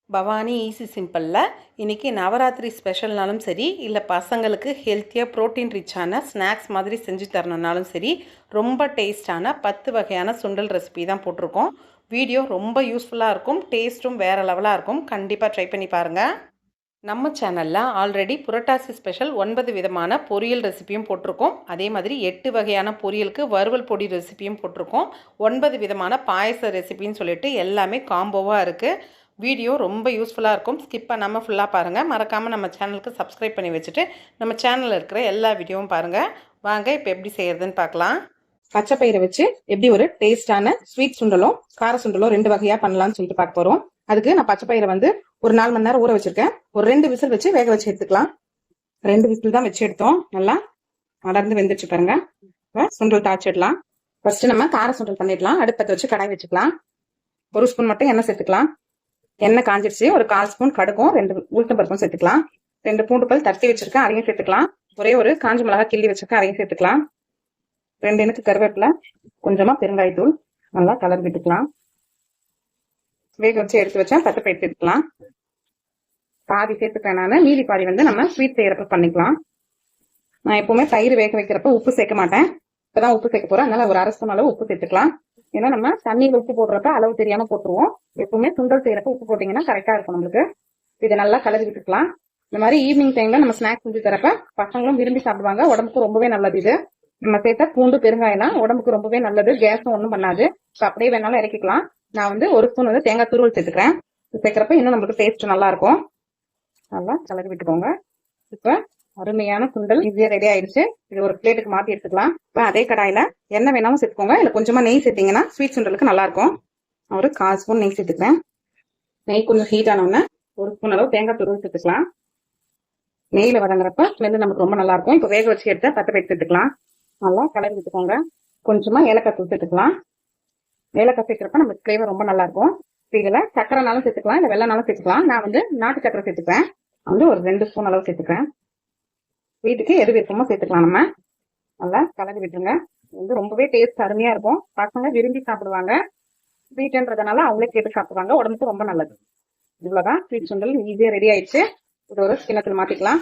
Bhavani easy சிம்பிளில் இன்றைக்கி நவராத்திரி ஸ்பெஷல்னாலும் சரி, இல்லை பசங்களுக்கு ஹெல்த்தியாக ப்ரோட்டீன் ரிச்சான ஸ்நாக்ஸ் மாதிரி செஞ்சு தரணுன்னாலும் சரி, ரொம்ப டேஸ்டான 10 வகையான சுண்டல் ரெசிபி தான் போட்டிருக்கோம். வீடியோ ரொம்ப யூஸ்ஃபுல்லாக இருக்கும், டேஸ்ட்டும் வேறு லெவலாக இருக்கும். கண்டிப்பாக ட்ரை பண்ணி பாருங்கள். நம்ம சேனலில் ஆல்ரெடி புரட்டாசி ஸ்பெஷல் 9 விதமான பொரியல் ரெசிபியும் போட்டிருக்கோம். அதே மாதிரி 8 வகையான பொரியலுக்கு வறுவல் பொடி ரெசிபியும் போட்டிருக்கோம். 9 விதமான பாயச ரெசிபின்னு சொல்லிட்டு எல்லாமே காம்போவாக இருக்குது. வீடியோ ரொம்ப யூஸ்ஃபுல்லாக இருக்கும். ஸ்கிப் பண்ணாமல் ஃபுல்லாக பாருங்கள். மறக்காமல் நம்ம சேனலுக்கு சப்ஸ்கிரைப் பண்ணி வச்சுட்டு நம்ம சேனலில் இருக்கிற எல்லா வீடியோவும் பாருங்கள். வாங்க இப்போ எப்படி செய்கிறதுன்னு பார்க்கலாம். பச்சை பயிரை வச்சு எப்படி ஒரு டேஸ்டான ஸ்வீட் சுண்டலும் கார சுண்டலும் 2 வகையாக பண்ணலாம்னு சொல்லிட்டு பார்க்க போகிறோம். அதுக்கு நான் பச்சை பயிரை வந்து ஒரு 4 மணி நேரம் ஊற வச்சிருக்கேன். ஒரு 2 விசில் வச்சு வேக வச்சு எடுத்துக்கலாம். 2 விசில் தான் வச்சு எடுத்தோம். நல்லா அடர்ந்து வெந்துச்சு பாருங்க. சுண்டல் தாச்சிடலாம். ஃபர்ஸ்ட் நம்ம கார சுண்டல் பண்ணிடலாம். அடுப்பத்தை வச்சு கடாய் வச்சுக்கலாம். 1 ஸ்பூன் மட்டும் எண்ணெய் சேர்த்துக்கலாம். எண்ணெய் காஞ்சிருச்சு. ஒரு 1/4 ஸ்பூன் கடுகும் 2 உளுத்தம் பருப்பும் சேர்த்துக்கலாம். 2 பூண்டு பல் தட்டி வச்சிருக்கேன், அதையும் சேர்த்துக்கலாம். ஒரே ஒரு காஞ்ச மிளகாய் கிள்ளி வச்சிருக்கேன், அதையும் சேர்த்துக்கலாம். 2 இனுக்கு கருவேப்பிலை, கொஞ்சமா பெருங்காயத்தூள், நல்லா கலர் விட்டுக்கலாம். வேக வச்சு எடுத்து வச்சா பச்சை பயிர் சேர்த்துக்கலாம். பாதி சேர்த்துக்கிறேன் நான், மீதி பாதி வந்து நம்ம ஸ்வீட் செய்யறப்ப பண்ணிக்கலாம். நான் எப்பவுமே தயிர் வேக வைக்கிறப்ப உப்பு சேர்க்க மாட்டேன். இப்பதான் உப்பு சேர்க்க போறேன். அதனால ஒரு 1/2 ஸ்பூன் அளவு உப்பு சேர்த்துக்கலாம். ஏன்னா நம்ம தண்ணியில உப்பு போடுறப்ப அளவு தெரியாம போட்டுருவோம். எப்பவுமே சுண்டல் செய்யறப்ப உப்பு போட்டீங்கன்னா கரெக்டா இருக்கும் நம்மளுக்கு. இதை நல்லா கலரி விட்டுக்கலாம். இந்த மாதிரி ஈவினிங் டைம்ல நம்ம ஸ்நாக்ஸ் செஞ்சு தரப்ப பசங்களும் விரும்பி சாப்பிடுவாங்க. உடம்புக்கு ரொம்பவே நல்லது இது. நம்ம சேர்த்த பூண்டு பெருங்காயம் உடம்புக்கு ரொம்பவே நல்லது. கேஸும் ஒன்றும் பண்ணாது. அப்படியே வேணாலும் இறக்கிக்கலாம். நான் வந்து 1 ஸ்பூன் வந்து தேங்காய் துருவல் சேர்த்துக்கிறேன். சேர்க்கிறப்ப இன்னும் நம்மளுக்கு டேஸ்ட் நல்லா இருக்கும். நல்லா கலரி விட்டுக்கோங்க. இப்ப அருமையான சுண்டல் ஈஸியா ரெடி ஆயிடுச்சு. இது ஒரு பிளேட்டுக்கு மாத்தி எடுத்துக்கலாம். இப்ப அதே கடாயில எண்ணெய் வேணாலும் சேர்த்துக்கோங்க, இல்ல கொஞ்சமா நெய் சேர்த்தீங்கன்னா ஸ்வீட் சுண்டலுக்கு நல்லா இருக்கும். ஒரு 1/4 ஸ்பூன் நெய் சேர்த்துக்கிறேன். நெய் கொஞ்சம் ஹீட் ஆனோடனே 1 ஸ்பூன் அளவு தேங்காய் துருவல் சேர்த்துக்கலாம். நெய்ல வதங்குறப்ப ஸ்மெல் நமக்கு ரொம்ப நல்லா இருக்கும். இப்ப வேக வச்சு எடுத்த பச்சை பயிர் சேர்த்துக்கலாம். நல்லா கலரி விட்டுக்கோங்க. கொஞ்சமா ஏலக்காய் தூள் சேர்த்துக்கலாம். ஏலக்காய் சேர்க்கிறப்ப நமக்கு ஃபிளேவர் ரொம்ப நல்லா இருக்கும். இதுல சக்கரைனாலும் சேர்த்துக்கலாம், இல்ல வெள்ளனாலும் சேர்த்துக்கலாம். நான் வந்து நாட்டு சக்கரை சேர்த்துக்கிறேன். வந்து ஒரு 2 ஸ்பூன் அளவு சேர்த்துக்கிறேன். வீட்டுக்கு எது விருப்பமோ சேர்த்துக்கலாம். நம்ம நல்லா கலந்து விட்டுருங்க. வந்து ரொம்பவே டேஸ்ட் அருமையா இருக்கும். பசங்க விரும்பி சாப்பிடுவாங்க. ஸ்வீட்ன்றதுனால அவங்களே கேட்டு சாப்பிடுவாங்க. உடம்புக்கு ரொம்ப நல்லது. இவ்வளவுதான் ஸ்வீட் சுண்டல் ஈஸியா ரெடி ஆயிடுச்சு. இது ஒரு கிண்ணத்துல மாத்திக்கலாம்.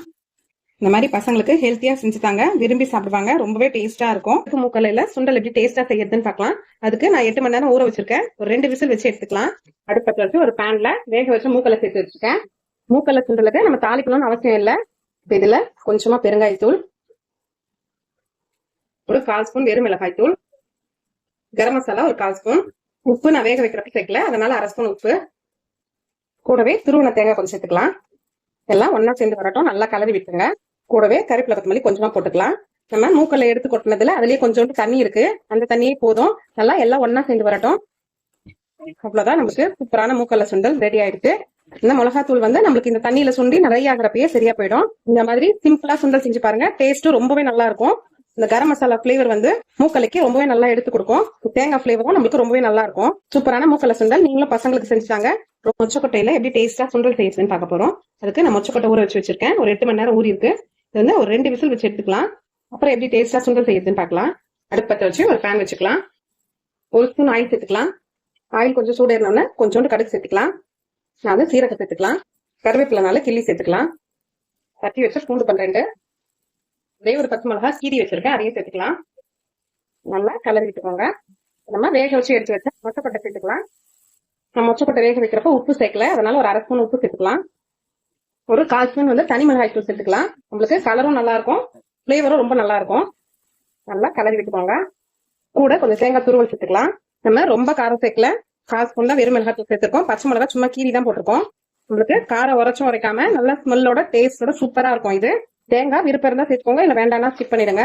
இந்த மாதிரி பசங்களுக்கு ஹெல்த்தியா செஞ்சுட்டாங்க, விரும்பி சாப்பிடுவாங்க. ரொம்பவே டேஸ்டா இருக்கும். மூக்கல்ல சுண்டல் எப்படி டேஸ்டா செய்யறதுன்னு பார்க்கலாம். அதுக்கு நான் 8 மணி நேரம் ஊற வச்சிருக்கேன். ஒரு 2 விசில் வச்சு எடுத்துக்கலாம். அடுப்பத்துல வச்சு ஒரு பேன்ல வேக வச்சு மூக்கல்ல சேர்த்து வச்சிருக்கேன். மூக்கல்ல சுண்டலுக்கு நம்ம தாளிக்கணும்னு அவசியம் இல்லை. இதுல கொஞ்சமா பெருங்காயத்தூள், ஒரு 1/4 ஸ்பூன் வெறும் மிளகாய் தூள், கரம் மசாலா ஒரு 1/4 ஸ்பூன், உப்பு நான் வேக வைக்கிறப்ப சேர்க்கல, அதனால 1/2 ஸ்பூன் உப்பு, கூடவே துருவன தேங்காய் கொஞ்சம் சேர்த்துக்கலாம். எல்லாம் ஒன்னா சேர்ந்து வரட்டும். நல்லா கலரி விட்டுருங்க. கூடவே கறிவேப்பிலை கொத்தமல்லி கொஞ்சமா போட்டுக்கலாம். நம்ம மூக்கல்ல எடுத்து கொட்டினதுல அதுலயே கொஞ்சோண்டு தண்ணி இருக்கு, அந்த தண்ணியே போதும். நல்லா எல்லாம் ஒன்னா சேர்ந்து வரட்டும். அவ்வளவுதான், நமக்கு சூப்பரான மூக்கல்ல சுண்டல் ரெடி ஆயிடுச்சு. இந்த மிளகாத்தூள் வந்து நம்மளுக்கு இந்த தண்ணியில சுண்டி நிறைய ஆகிறப்பயே சரியா போயிடும். இந்த மாதிரி சிம்பிளா சுண்டல் செஞ்சு பாருங்க. டேஸ்ட்டும் ரொம்பவே நல்லா இருக்கும். இந்த கரம் மசாலா பிளேவர் வந்து மூக்கலைக்கு ரொம்பவே நல்லா எடுத்து கொடுக்கும். தேங்காய் பிளேவரும் நம்மளுக்கு ரொம்பவே நல்லா இருக்கும். சூப்பரான மூக்கல்ல சுண்டல் நீங்களும் பசங்களுக்கு செஞ்சுட்டாங்க. மொச்சக்கொட்டையில எப்படி டேஸ்டா சுண்டல் செய்யுதுன்னு பார்க்க போறோம். அதுக்கு நான் மொச்சக்கொட்டை ஊற வச்சு வச்சிருக்கேன். ஒரு 8 மணி நேரம் ஊறி இருக்கு. இது வந்து ஒரு 2 விசில் வச்சு எடுத்துக்கலாம். அப்புறம் எப்படி டேஸ்டா சுண்டல் செய்யுதுன்னு பார்க்கலாம். அடுப்பத்தை வச்சு ஒரு பேன் வச்சுக்கலாம். 1 ஸ்பூன் ஆயில் சேர்த்துக்கலாம். ஆயில் கொஞ்சம் சூடேறினோன்னு கொஞ்சோண்டு கடுகு சேர்த்துக்கலாம். நான் வந்து சீரகம் சேர்த்துக்கலாம். கருவேப்பிலைனால கிள்ளி சேர்த்துக்கலாம். தட்டி வச்ச பூண்டு 12, ஒரே ஒரு 10 மிளகாய் கீரி வச்சிருக்கேன், அதையும் சேர்த்துக்கலாம். நல்லா கலரி விட்டுக்கோங்க. நம்ம வேக வச்சு எடுத்து வச்ச மொச்சக்கொட்டை சேர்த்துக்கலாம். நம்ம மொச்சக்கொட்டை வேக வைக்கிறப்ப உப்பு சேர்க்கல, அதனால ஒரு 1/2 ஸ்பூன் உப்பு சேர்த்துக்கலாம். ஒரு 1/4 ஸ்பூன் வந்து தனி மிளகாய் தூள் சேர்த்துக்கலாம். உங்களுக்கு கலரும் நல்லா இருக்கும், பிளேவரும் ரொம்ப நல்லா இருக்கும். நல்லா கலரி விட்டுக்கோங்க. கூட கொஞ்சம் தேங்காய் துருவல் சேர்த்துக்கலாம். நம்ம ரொம்ப காரம் சேர்க்கல, 1/4 ஸ்பூன் தான் வெறும் மிளகாய் தூள் சேர்த்திருக்கோம். பச்சை மிளகாய் சும்மா கீரி தான் போட்டிருக்கோம். உங்களுக்கு காரம் உரைச்சும் உரைக்காம நல்ல ஸ்மெல்லோட டேஸ்டோட சூப்பரா இருக்கும். இது தேங்காய் விருப்பம் இருந்தா சேர்த்துக்கோங்க, இல்ல வேண்டாம்னா ஸ்கிப் பண்ணிடுங்க.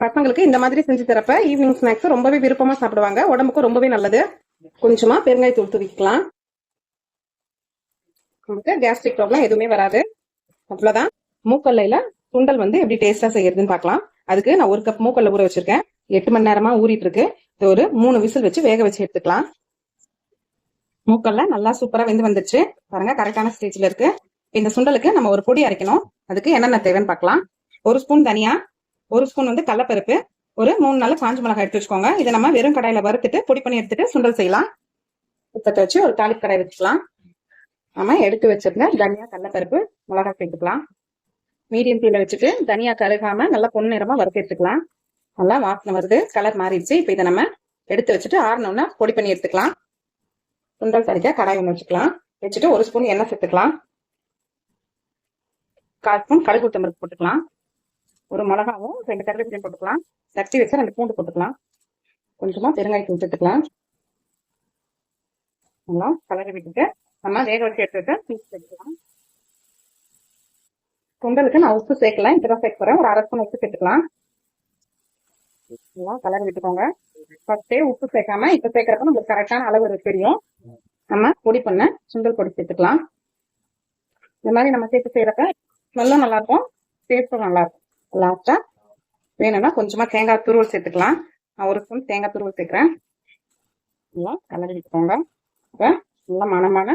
பசங்களுக்கு இந்த மாதிரி செஞ்சு தரப்ப ஈவினிங் ஸ்நாக்ஸ் ரொம்பவே விருப்பமா சாப்பிடுவாங்க. உடம்புக்கும் ரொம்பவே நல்லது. கொஞ்சமா பெருங்காய தூள் தூவிக்கலாம். உங்களுக்கு கேஸ்ட்ரிக் ப்ராப்ளம் எதுவுமே வராது. அவ்வளவுதான். மூக்கல்லையில சுண்டல் வந்து எப்படி டேஸ்டா செய்யறதுன்னு பார்க்கலாம். அதுக்கு நான் 1 கப் மூக்கல்ல ஊற வச்சிருக்கேன். 8 மணி நேரமா ஊறிட்டு இருக்கு. இது ஒரு 3 விசில் வச்சு வேக வச்சு எடுத்துக்கலாம். மூக்கல்ல நல்லா சூப்பரா வெந்து வந்துருச்சு பாருங்க. கரெக்டான ஸ்டேஜ்ல இருக்கு. இந்த சுண்டலுக்கு நம்ம ஒரு பொடி அரைக்கணும். அதுக்கு என்னென்ன தேவைன்னு பார்க்கலாம். 1 ஸ்பூன் தனியா, 1 ஸ்பூன் வந்து கடலைப்பருப்பு, ஒரு 3 நாள் காஞ்ச மிளகாய் எடுத்து வச்சுக்கோங்க. இதை நம்ம வெறும் கடாயில வறுத்துட்டு பொடி பண்ணி எடுத்துட்டு சுண்டல் செய்யலாம். இப்ப வச்சு ஒரு தாளிப்பு கடாய் வச்சுக்கலாம். நம்ம எடுத்து வச்சிருந்த தனியா கடலைப்பருப்பு மிளகாய் சேர்த்துக்கலாம். மீடியம் தீல வச்சுட்டு தனியா கருகாம நல்லா பொன்னிறமா வறுத்து எடுத்துக்கலாம். நல்லா வாசனை வருது, கலர் மாறிடுச்சு. இப்ப இதை நம்ம எடுத்து வச்சுட்டு ஆறணும்னா பொடி பண்ணி எடுத்துக்கலாம். சுண்டல் தரிக்க கடாய் ஒன்று வச்சுக்கலாம். வச்சுட்டு ஒரு ஸ்பூன் எண்ணெய் சேர்த்துக்கலாம். 1/4 ஸ்பூன் கடுகு உளுத்தம் பருப்பு போட்டுக்கலாம். ஒரு மிளகாவும் 2 கருவேப்பிலையும் போட்டுக்கலாம். தட்டி வச்சு 2 பூண்டு போட்டுக்கலாம். கொஞ்சமா பெருங்காயத்தூள் சேர்த்துக்கலாம். நல்லா கலரி விட்டுட்டு நம்ம வேக வச்சு எடுத்துட்டு பீஸ் சேர்த்துக்கலாம். சுண்டலுக்கு நான் உப்பு சேர்க்கலாம், இப்பதான் சேர்க்க போறேன். ஒரு 1/2 ஸ்பூன் உப்பு சேர்த்துக்கலாம். நல்லா கலரி விட்டுக்கோங்க. ஃபர்ஸ்டே உப்பு சேர்க்காம இப்ப சேர்க்கறப்ப நம்மளுக்கு கரெக்டான அளவு தெரியும். நம்ம பொடி பண்ண சுண்டல் பொடி சேர்த்துக்கலாம். இந்த மாதிரி நம்ம சேர்த்து செய்யறப்ப ஸ்மெல்லும் நல்லா இருக்கும், டேஸ்டும் நல்லா இருக்கும். லாஸ்டா வேணும்னா கொஞ்சமா தேங்காய் துருவல் சேர்த்துக்கலாம். நான் 1 ஸ்பூன் தேங்காய் துருவல் சேர்க்கிறேன். நல்லா கலரி விட்டுக்கோங்க. இப்ப நல்லா மனமான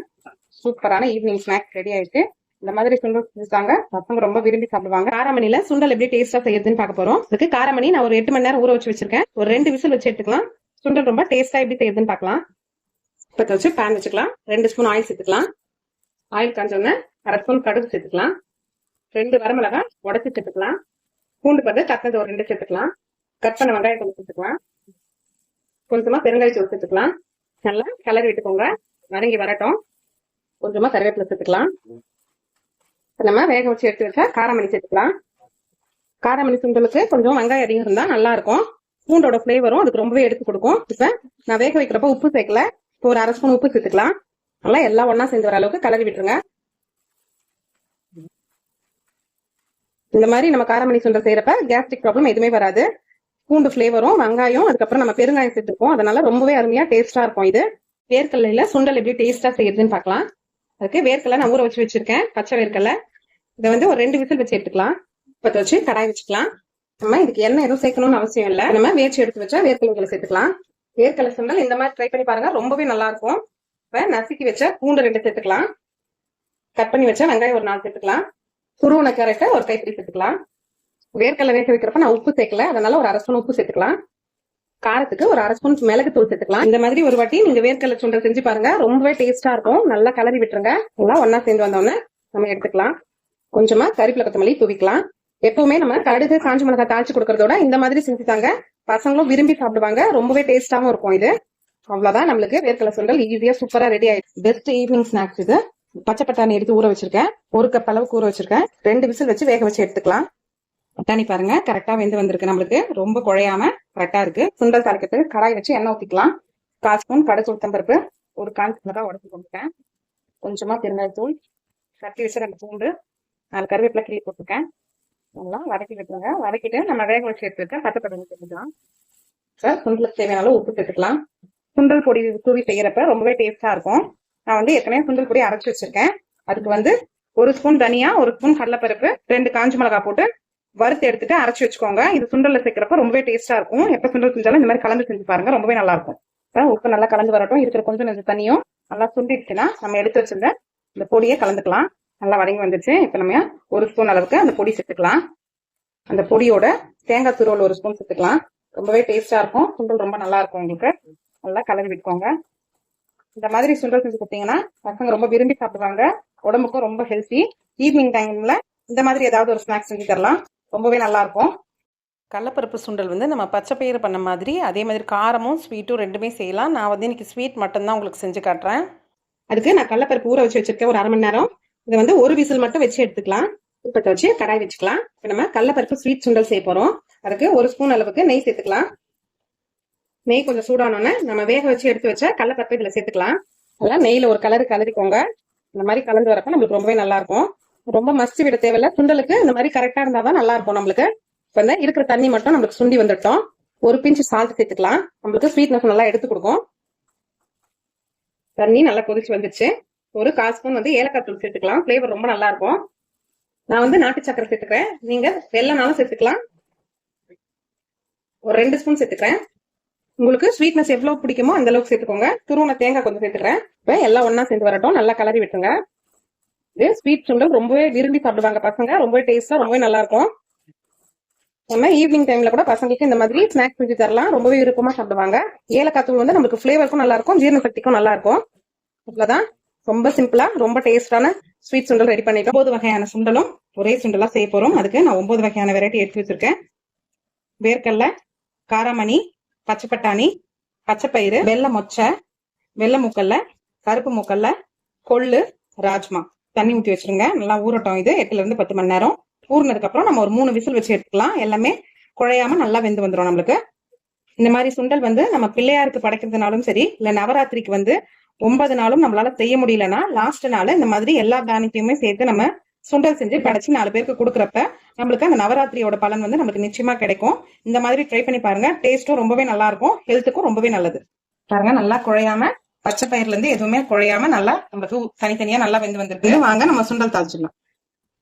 சூப்பரான ஈவினிங் ஸ்நாக்ஸ் ரெடி ஆயிடுச்சு. இந்த மாதிரி சுண்டல் செஞ்சுட்டாங்க, பசங்க ரொம்ப விரும்பி சாப்பிடுவாங்க. காரமணில சுண்டல் எப்படி டேஸ்டா செய்யுதுன்னு பார்க்க போறோம். இதுக்கு காரமணி நான் ஒரு 8 மணி நேரம் ஊற வச்சு வச்சிருக்கேன். ஒரு 2 விசில் வச்சு எடுத்துக்கலாம். சுண்டல் ரொம்ப டேஸ்டா எப்படி செய்யுதுன்னு பார்க்கலாம். இப்ப வச்சு பேன் வச்சுக்கலாம். 2 ஸ்பூன் ஆயில் சேர்த்துக்கலாம். ஆயில் காஞ்சோன்னு 1/2 ஸ்பூன் கடுகு சேர்த்துக்கலாம். 2 வரமிளகாய் உடச்சி சேர்த்துக்கலாம். பூண்டு பட்டு தக்கது ஒரு 2 சேர்த்துக்கலாம். கட் பண்ண வெங்காயம் கொஞ்சம் சேர்த்துக்கலாம். கொஞ்சமா பெருங்காயத்தூள் சேர்த்துக்கலாம். நல்லா கிளறி விட்டுக்கோங்க, வதங்கி வரட்டும். கொஞ்சமா கருவேப்பிலை சேர்த்துக்கலாம். நம்ம வேக வச்சு எடுத்து வச்சா காரமணி சேர்த்துக்கலாம். காரமணி சுண்டலுக்கு கொஞ்சம் வெங்காயம் அதிகம் இருந்தா நல்லா இருக்கும். பூண்டோட ஃபிளேவரும் அதுக்கு ரொம்பவே எடுத்து கொடுக்கும். இப்ப நான் வேக வைக்கிறப்ப உப்பு சேர்க்கல. இப்போ ஒரு 1/2 ஸ்பூன் உப்பு சேர்த்துக்கலாம். நல்லா எல்லாம் ஒன்னா சேர்ந்து வர அளவுக்கு கலரி விட்டுருங்க. இந்த மாதிரி நம்ம காரமணி சுண்டல் செய்யறப்ப கேஸ்ட்ரிக் ப்ராப்ளம் எதுவுமே வராது. பூண்டு ஃபிளேவரும் வெங்காயம் அதுக்கப்புறம் நம்ம பெருங்காயம் சேர்த்துருக்கோம், அதனால ரொம்பவே அருமையா டேஸ்டா இருக்கும். இது வேர்க்கல்லையில சுண்டல் எப்படி டேஸ்டா செய்யறதுன்னு பார்க்கலாம். அதுக்கு வேர்க்கல்லை நான் ஊற வச்சு வச்சிருக்கேன், பச்சை வேர்க்கல்லை. இதை வந்து ஒரு 2 விசில் வச்சு எடுத்துக்கலாம். பற்ற வச்சு கடாய் வச்சுக்கலாம். நம்ம இதுக்கு எண்ணெய் எதுவும் சேர்க்கணும்னு அவசியம் இல்லை. நம்ம வேர்ச்சி எடுத்து வச்சா வேர்க்கல்லை சேர்த்துக்கலாம். வேர்க்கல்லை சுண்டல் இந்த மாதிரி ட்ரை பண்ணி பாருங்க, ரொம்பவே நல்லா இருக்கும். இப்ப நசுக்கி வச்ச பூண்டு 2 சேர்த்துக்கலாம். கட் பண்ணி வச்ச வெங்காயம் ஒரு 4 சேர்த்துக்கலாம். துருவன கேரட்டை ஒரு கைப்பிடி சேர்த்துக்கலாம். வேர்க்கல்லை வேக வைக்கிறப்ப நான் உப்பு சேர்க்கல, அதனால ஒரு 1/2 ஸ்பூன் உப்பு சேர்த்துக்கலாம். காரத்துக்கு ஒரு 1/2 ஸ்பூன் மிளகு தூள் சேர்த்துக்கலாம். இந்த மாதிரி ஒரு வாட்டி நீங்க வேர்க்கல்லை சுண்டல் செஞ்சு பாருங்க, ரொம்பவே டேஸ்டா இருக்கும். நல்லா கலரி விட்டுருங்க. எல்லாம் ஒன்னா சேர்ந்து வந்தோடனே நம்ம எடுத்துக்கலாம். கொஞ்சமா கறிவேப்பிலை கொத்தமல்லி தூவிக்கலாம். எப்பவுமே நம்ம கடுகு காஞ்ச மிளகாய் தாளிச்சு கொடுக்கறதோட இந்த மாதிரி செஞ்சுட்டாங்க, பசங்களும் விரும்பி சாப்பிடுவாங்க. ரொம்பவே டேஸ்டாவும் இருக்கும் இது. அவ்வளவுதான், நம்மளுக்கு வேர்க்கல்லை சுண்டல் ஈஸியா சூப்பரா ரெடி ஆயிடுச்சு. பெஸ்ட் ஈவினிங் ஸ்நாக்ஸ் இது. பச்சை பட்டாணி எடுத்து ஊற வச்சிருக்கேன். 1 கப் அளவுக்கு ஊற வச்சிருக்கேன். 2 விசில் வச்சு வேக வச்சு எடுத்துக்கலாம். பட்டாணி பாருங்க கரெக்டா வெந்து வந்திருக்கு, நம்மளுக்கு ரொம்ப குழையாம கரெக்டா இருக்கு. சுண்டல் தாளிக்கிறதுக்கு கடாய் வச்சு எண்ணெய் ஊத்திக்கலாம். 1/4 ஸ்பூன் கடுகு உளுத்தம் பருப்பு, ஒரு காஞ்ச மிளகாய் உடச்சு போட்டுருக்கேன். கொஞ்சமா பெருங்காயத்தூள், தட்டி வச்சு 2 பூண்டு, 4 கருவேப்பிலை கிள்ளி போட்டிருக்கேன். நல்லா வதக்கி விட்டுருங்க. வதக்கிட்டு நம்ம வேக வச்சு எடுத்துருக்கேன் பச்சை பட்டாணி சேர்த்துக்கலாம். சார் சுண்டலுக்கு தேவையான அளவு உப்பு சேர்த்துக்கலாம். சுண்டல் பொடி தூவி செய்யறப்ப ரொம்பவே டேஸ்டா இருக்கும். நான் வந்து ஏற்கனவே சுண்டல் பொடி அரைச்சு வச்சிருக்கேன். அதுக்கு வந்து 1 ஸ்பூன் தனியா, 1 ஸ்பூன் கடலைப்பருப்பு, 2 காஞ்ச மிளகாய் போட்டு வறுத்து எடுத்துட்டு அரைச்சு வச்சுக்கோங்க. இது சுண்டல்ல சேர்க்கிறப்ப ரொம்பவே டேஸ்டா இருக்கும். எப்ப சுண்டல் செஞ்சாலும் இந்த மாதிரி கலந்து செஞ்சு பாருங்க, ரொம்பவே நல்லா இருக்கும். உப்பு நல்லா கலந்து வரட்டும். இருக்கிற கொஞ்சம் தண்ணியும் நல்லா சுண்டிடுச்சுன்னா நம்ம எடுத்து வச்சிருந்த இந்த பொடியை கலந்துக்கலாம். நல்லா வதங்கி வந்துச்சு. இப்ப நம்ம 1 ஸ்பூன் அளவுக்கு அந்த பொடி சேர்த்துக்கலாம். அந்த பொடியோட தேங்காய் துருவல் 1 ஸ்பூன் சேர்த்துக்கலாம். ரொம்பவே டேஸ்டா இருக்கும். சுண்டல் ரொம்ப நல்லா இருக்கும். உங்களுக்கு நல்லா கலரி விட்டுக்கோங்க. இந்த மாதிரி சுண்டல் செஞ்சு கொடுத்தீங்கன்னா பசங்க ரொம்ப விரும்பி சாப்பிடுவாங்க. உடம்புக்கும் ரொம்ப ஹெல்த்தி. ஈவினிங் டைம்ல இந்த மாதிரி ஏதாவது ஒரு ஸ்நாக்ஸ் செஞ்சு தரலாம், ரொம்பவே நல்லா இருக்கும். கடலைப்பருப்பு சுண்டல் வந்து நம்ம பச்சை பயிறு பண்ண மாதிரி அதே மாதிரி காரமும் ஸ்வீட்டும் ரெண்டுமே செய்யலாம். நான் வந்து இன்னைக்கு ஸ்வீட் மட்டும்தான் உங்களுக்கு செஞ்சு காட்டுறேன். அதுக்கு நான் கடலைப்பருப்பு ஊற வச்சு வச்சிருக்கேன் ஒரு 1/2 மணி நேரம். இதை வந்து 1 விசில் மட்டும் வச்சு எடுத்துக்கலாம். இப்ப வச்சு கடாய் வச்சுக்கலாம். இப்ப நம்ம கடலைப்பருப்பு ஸ்வீட் சுண்டல் செய்ய போறோம். அதுக்கு 1 ஸ்பூன் அளவுக்கு நெய் சேர்த்துக்கலாம். நெய் கொஞ்சம் சூடானோன்னு நம்ம வேக வச்சு எடுத்து வச்ச கடலைப்பருப்பு இதுல சேர்த்துக்கலாம். அதெல்லாம் நெய்ல ஒரு கலரிக்கோங்க. இந்த மாதிரி கலந்து வரப்ப நம்மளுக்கு ரொம்பவே நல்லா இருக்கும். ரொம்ப மஸ்தி விட தேவையில்ல. சுண்டலுக்கு இந்த மாதிரி கரெக்டா இருந்தாதான் நல்லா இருக்கும் நம்மளுக்கு. இப்ப இந்த இருக்கிற தண்ணி மட்டும் நம்மளுக்கு சுண்டி வந்துட்டோம். 1 பிஞ்ச் சால்ட் சேர்த்துக்கலாம். நம்மளுக்கு ஸ்வீட்னஸ் நல்லா எடுத்து கொடுக்கும். தண்ணி நல்லா கொதிச்சு வந்துச்சு. ஒரு 1/4 ஸ்பூன் வந்து ஏலக்காய் தூள் சேர்த்துக்கலாம். ஃபிளேவர் ரொம்ப நல்லா இருக்கும். நான் வந்து நாட்டு சக்கரை சேர்த்துக்கிறேன். நீங்க வெல்லனாலும் சேர்த்துக்கலாம். ஒரு 2 ஸ்பூன் சேர்த்துக்கிறேன். உங்களுக்கு ஸ்வீட்னஸ் எவ்வளவு பிடிக்குமோ அந்த அளவுக்கு சேர்த்துக்கோங்க. துருவன தேங்காய் கொஞ்சம் சேர்த்துக்கிறேன். இப்ப எல்லாம் ஒன்னா சேர்ந்து வரட்டும். நல்லா கலரி விட்டுருங்க. இது ஸ்வீட் சுண்டல் ரொம்பவே விரும்பி சாப்பிடுவாங்க பசங்க. ரொம்பவே டேஸ்டா ரொம்பவே நல்லா இருக்கும். நம்ம ஈவினிங் டைம்ல கூட பசங்களுக்கு இந்த மாதிரி ஸ்நாக்ஸ் செஞ்சு தரலாம். ரொம்பவே விருப்பமா சாப்பிடுவாங்க. ஏலக்காய் தூள் வந்து நமக்கு ஃபிளேவருக்கும் நல்லா இருக்கும், ஜீரண சக்திக்கும் நல்லா இருக்கும். இவ்வளவுதான். ரொம்ப சிம்பிளா ரொம்ப டேஸ்டான ஸ்வீட் சுண்டல் ரெடி பண்ணிட்டோம். 9 வகையான சுண்டலும் ஒரே சுண்டலா செய்ய போறோம். அதுக்கு நான் 9 வகையான வெரைட்டி எடுத்து வச்சிருக்கேன். வேர்க்கடலை, காராமணி, பச்சை பட்டாணி, பச்சைப்பயிறு, வெள்ளை மொச்சை, வெள்ளை மூக்கல்ல, கருப்பு மூக்கல்ல, கொள்ளு, ராஜ்மா. தண்ணி ஊற்றி வச்சிருங்க. நல்லா ஊறட்டும். இது 8 to 10 மணி நேரம் ஊறினதுக்கு அப்புறம் நம்ம ஒரு 3 விசில் வச்சு எடுத்துக்கலாம். எல்லாமே குழையாம நல்லா வெந்து வந்துடும் நம்மளுக்கு. இந்த மாதிரி சுண்டல் வந்து நம்ம பிள்ளையாருக்கு படைக்கிறதுனாலும் சரி, இல்ல நவராத்திரிக்கு வந்து 9 நாளும் நம்மளால செய்ய முடியலன்னா லாஸ்ட் நாள் இந்த மாதிரி எல்லா தானியத்தையுமே சேர்த்து நம்ம சுண்டல் செஞ்சு படைச்சு 4 பேருக்கு கொடுக்குறப்ப நம்மளுக்கு அந்த நவராத்திரியோட பலன் வந்து நமக்கு நிச்சயமா கிடைக்கும். இந்த மாதிரி ட்ரை பண்ணி பாருங்க. டேஸ்ட்டும் ரொம்பவே நல்லா இருக்கும், ஹெல்த்துக்கும் ரொம்பவே நல்லது. பாருங்க, நல்லா குழையாம பச்சை பயிர்ல இருந்து எதுவுமே குழையாம நல்லா நம்மளுக்கு தனித்தனியா நல்லா வெந்து வந்திருக்கு. வாங்க நம்ம சுண்டல் தாளிச்சிடலாம்.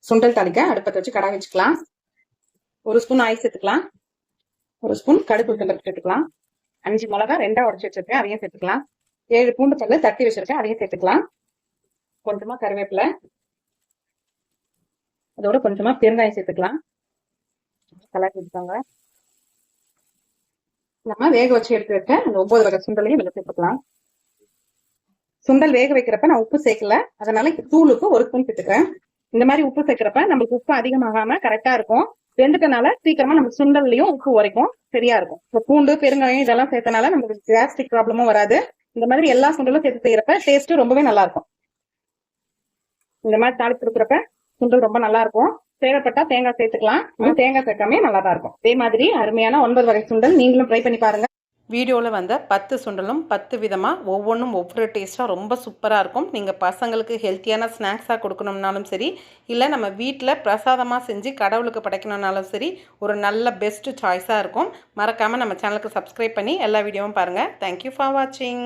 சுண்டல் தாளிக்க அடுப்பத்தை வச்சு கடாய் வச்சுக்கலாம். 1 ஸ்பூன் ஆயில் சேர்த்துக்கலாம். 1 ஸ்பூன் கடுகு உளுத்தம்பருப்பு சேர்த்துக்கலாம். 5 மிளகா 2ஆ உடைச்சு வச்சிருக்கேன், அதையும் சேர்த்துக்கலாம். 7 பூண்டு பல்லு தட்டி வச்சிருக்கேன், அதையும் சேர்த்துக்கலாம். கொஞ்சமா கருவேப்பிலை, அதோட கொஞ்சமா பெருங்காயம் சேர்த்துக்கலாம். கலர் சேர்த்துக்காங்க. நம்ம வேக வச்சு எடுத்து வைக்க அந்த 9 வகை சுண்டலையும் இதில் சேர்த்துக்கலாம். சுண்டல் வேக வைக்கிறப்ப நான் உப்பு சேர்க்கல, அதனால தூளுக்கு 1 ஸ்பூன் சேர்த்துக்கிறேன். இந்த மாதிரி உப்பு சேர்க்கிறப்ப நம்மளுக்கு உப்பு அதிகமாகாம கரெக்டா இருக்கும். வெந்துட்டனால சீக்கிரமா நம்ம சுண்டல்லையும் உப்பு உரைக்கும், சரியா இருக்கும். இப்போ பூண்டு பெருங்காயம் இதெல்லாம் சேர்த்தனால நமக்கு கேஸ்ட்ரிக் ப்ராப்ளமும் வராது. இந்த மாதிரி எல்லா சுண்டலும் சேர்த்து செய்யறப்ப டேஸ்ட் ரொம்பவே நல்லா இருக்கும். இந்த மாதிரி தாளிப்பு கொடுக்குறப்ப சுண்டல் ரொம்ப நல்லா இருக்கும். தேவைப்பட்டா தேங்காய் சேர்த்துக்கலாம், தேங்காய் சேர்க்காமே நல்லா தான் இருக்கும். அதே மாதிரி அருமையான 9 வகை சுண்டல் நீங்களும் ட்ரை பண்ணி பாருங்க. வீடியோவில் வந்த 10 சுண்டலும் 10 விதமாக ஒவ்வொன்றும் ஒவ்வொரு டேஸ்ட்டாக ரொம்ப சூப்பராக இருக்கும். நீங்கள் பசங்களுக்கு ஹெல்த்தியான ஸ்நாக்ஸாக கொடுக்கணும்னாலும் சரி, இல்லை நம்ம வீட்டில் பிரசாதமாக செஞ்சு கடவுளுக்கு படைக்கணும்னாலும் சரி, ஒரு நல்ல பெஸ்ட்டு சாய்ஸாக இருக்கும். மறக்காமல் நம்ம சேனலுக்கு சப்ஸ்கிரைப் பண்ணி எல்லா வீடியோவும் பாருங்கள். தேங்க்யூ ஃபார் வாட்சிங்.